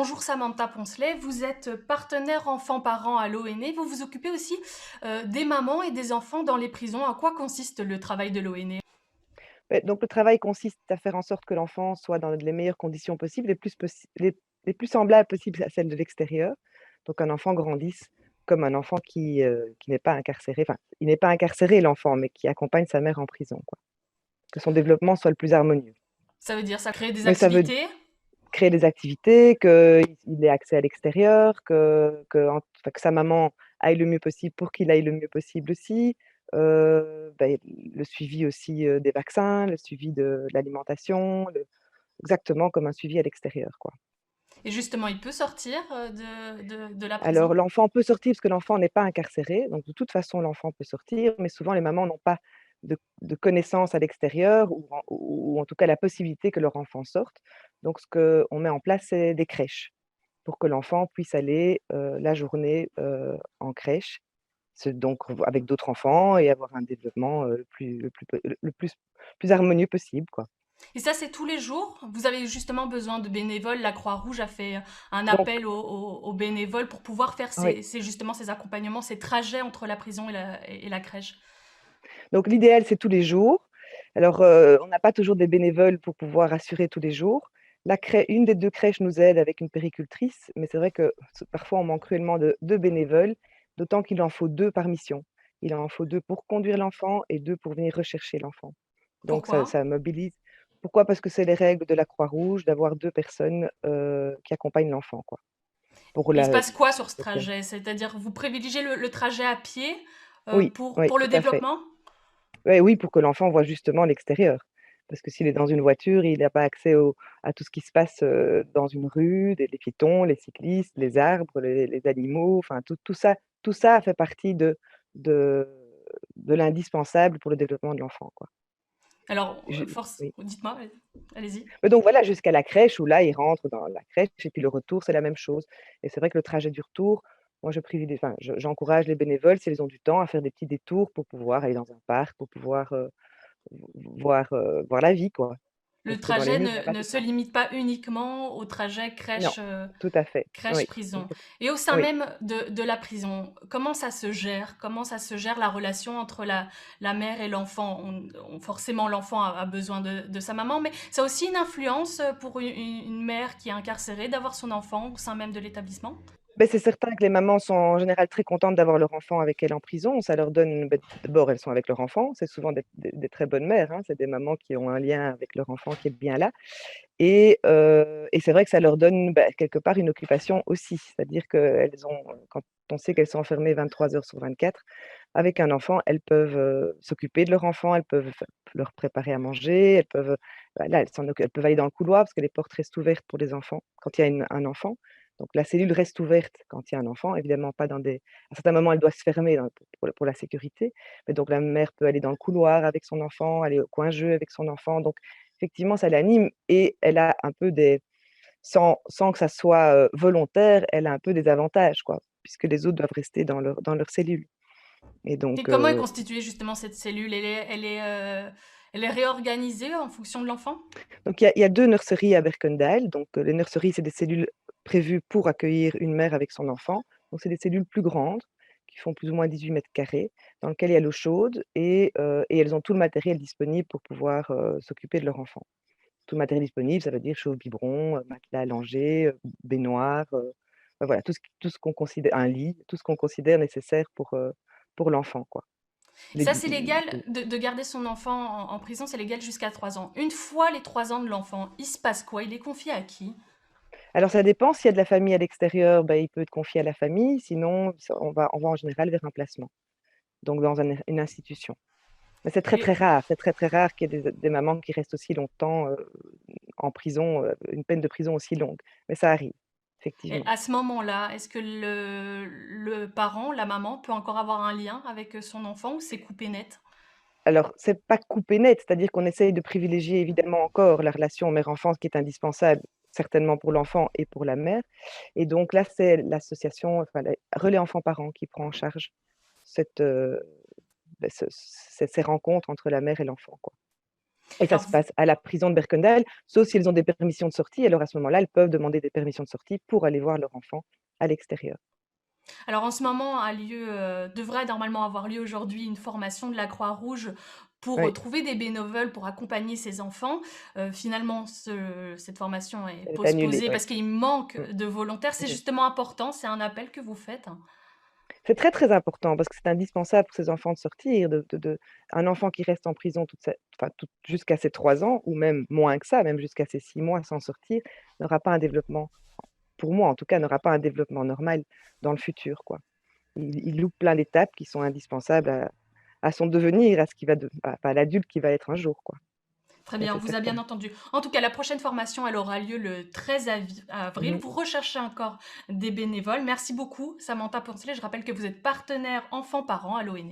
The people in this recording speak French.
Bonjour Samantha Poncelet, vous êtes partenaire enfants-parents à l'ONE. Vous vous occupez aussi des mamans et des enfants dans les prisons. À quoi consiste le travail de l'ONE? Donc le travail consiste à faire en sorte que l'enfant soit dans les meilleures conditions possibles, les plus semblables possibles à celles de l'extérieur. Donc un enfant grandisse comme un enfant qui n'est pas incarcéré. Enfin, il n'est pas incarcéré l'enfant, mais qui accompagne sa mère en prison, quoi. Que son développement soit le plus harmonieux. Ça veut dire ça crée des Mais ça veut activités? créer des activités, qu'il ait accès à l'extérieur, que sa maman aille le mieux possible pour qu'il aille le mieux possible aussi. Le suivi aussi, des vaccins, le suivi de l'alimentation, exactement comme un suivi à l'extérieur, quoi. Et justement, il peut sortir de la Alors prison? l'enfant peut sortir parce que l'enfant n'est pas incarcéré, donc de toute façon l'enfant peut sortir, mais souvent les mamans n'ont pas de connaissances à l'extérieur ou en tout cas la possibilité que leur enfant sorte. Donc ce qu'on met en place, c'est des crèches pour que l'enfant puisse aller, la journée, en crèche, donc avec d'autres enfants et avoir un développement, le plus harmonieux possible, quoi. Et ça, c'est tous les jours? Vous avez justement besoin de bénévoles. La Croix-Rouge a fait un Donc appel aux bénévoles pour pouvoir faire oui. justement ces accompagnements, ces trajets entre la prison et la crèche. Donc l'idéal, c'est tous les jours. Alors, on n'a pas toujours des bénévoles pour pouvoir assurer tous les jours. Une des 2 crèches nous aide avec une puéricultrice, mais c'est vrai que parfois on manque cruellement de bénévoles, d'autant qu'il en faut 2 par mission. Il en faut 2 pour conduire l'enfant et 2 pour venir rechercher l'enfant. Donc ça Pourquoi? ça mobilise. Pourquoi? Parce que c'est les règles de la Croix-Rouge d'avoir 2 personnes, qui accompagnent l'enfant, quoi. Pour Il se la passe quoi sur ce pour que trajet? C'est-à-dire, vous privilégiez le trajet à pied oui, oui, pour le tout à fait. développement? Ouais, oui, pour que l'enfant voit justement l'extérieur. Parce que s'il est dans une voiture, il n'a pas accès à tout ce qui se passe, dans une rue, les piétons, les cyclistes, les arbres, les animaux, enfin tout ça fait partie de de l'indispensable pour le développement de l'enfant, quoi. Alors, Je force Oui. dites-moi, allez-y. Mais donc voilà, jusqu'à la crèche où là, il rentre dans la crèche et puis le retour, c'est la même chose et c'est vrai que le trajet du retour, moi j'encourage les bénévoles, s'ils ont du temps, à faire des petits détours pour pouvoir aller dans un parc, pour pouvoir, voir la vie, quoi. Le Parce que dans les trajet murs, il y a pas ne tout se ça. limite pas uniquement au trajet Non, tout à fait. Oui, crèche-prison. exact Et au sein oui. même de la prison, comment ça se gère? Comment ça se gère la relation entre la mère et l'enfant? Forcément, l'enfant a besoin de sa maman, mais ça a aussi une influence pour une mère qui est incarcérée d'avoir son enfant au sein même de l'établissement? Beh, c'est certain que les mamans sont en général très contentes d'avoir leur enfant avec elles en prison. Ça leur donne, d'abord, elles sont avec leur enfant, c'est souvent des très bonnes mères, hein. C'est des mamans qui ont un lien avec leur enfant qui est bien là et c'est vrai que ça leur donne, quelque part une occupation aussi. C'est-à-dire qu'elles ont, quand on sait qu'elles sont enfermées 23 heures sur 24, avec un enfant, elles peuvent, s'occuper de leur enfant, elles peuvent leur préparer à manger, elles peuvent, voilà, elles peuvent aller dans le couloir parce que les portes restent ouvertes pour les enfants quand il y a un enfant. Donc la cellule reste ouverte quand il y a un enfant, évidemment pas dans des à certains moments, elle doit se fermer pour la sécurité, mais donc la mère peut aller dans le couloir avec son enfant, aller au coin jeu avec son enfant, donc effectivement, ça l'anime et elle a un peu sans que ça soit, volontaire, elle a un peu des avantages, quoi, puisque les autres doivent rester dans leur cellule et Et donc comment est constituée justement cette cellule? Elle est réorganisée en fonction de l'enfant? il y a 2 nurseries à Berkendal, donc les nurseries, c'est des cellules prévues pour accueillir une mère avec son enfant, donc c'est des cellules plus grandes qui font plus ou moins 18 carrés, dans lesquelles il y a l'eau chaude et elles ont tout le matériel disponible pour pouvoir, s'occuper de leur enfant. Tout le matériel disponible, ça veut dire chauffe-biberon, matelas allongé, baignoire, voilà, tout ce qu'on considère un lit, tout ce qu'on considère nécessaire pour l'enfant, quoi. Les Ça, c'est légal oui. de garder son enfant en prison, c'est légal jusqu'à 3 ans. Une fois les 3 ans de l'enfant, il se passe quoi? Il est confié à qui? Alors ça dépend, s'il y a de la famille à l'extérieur, il peut être confié à la famille, sinon on va en général vers un placement, donc dans une institution. Mais c'est très, très Et rare, c'est très, très rare qu'il y ait des mamans qui restent aussi longtemps, en prison, une peine de prison aussi longue, mais ça arrive, et effectivement. à ce moment-là, est-ce que le parent, la maman, peut encore avoir un lien avec, son enfant ou c'est coupé net? Alors, c'est pas coupé net, c'est-à-dire qu'on essaye de privilégier évidemment encore la relation mère-enfant, ce qui est indispensable, certainement pour l'enfant et pour la mère. Et donc là, c'est l'association, enfin, les Relais Enfants Parents qui prend en charge cette, ces rencontres entre la mère et l'enfant, quoi. et ça Alors se passe à la prison de Berkendal, sauf si elles ont des permissions de sortie. Alors à ce moment-là, elles peuvent demander des permissions de sortie pour aller voir leur enfant à l'extérieur. Alors en ce moment a lieu, devrait normalement avoir lieu aujourd'hui une formation de la Croix-Rouge pour, Oui, trouver des bénévoles pour accompagner ces enfants. Finalement cette formation est elle est annulée, postposée oui. parce qu'il manque Mmh. de volontaires. C'est Mmh. justement important, c'est un appel que vous faites? C'est très, très important parce que c'est indispensable pour ces enfants de sortir, de un enfant qui reste en prison toute sa enfin, toute jusqu'à ses 3 ans ou même moins que ça, même jusqu'à ses 6 mois sans sortir, n'aura pas un développement, pour moi en tout cas, n'aura pas un développement normal dans le futur, quoi. Il loupe plein d'étapes qui sont indispensables à son devenir, à ce qu'il va de à l'adulte qu'il va être un jour, quoi. Très Ça, bien, on c'est vous a certain. bien entendu. En tout cas, la prochaine formation, elle aura lieu le 13 Mmh avril. mh. Vous recherchez encore des bénévoles. Merci beaucoup, Samantha Poncelet. Je rappelle que vous êtes partenaire enfants-parents à l'ONF.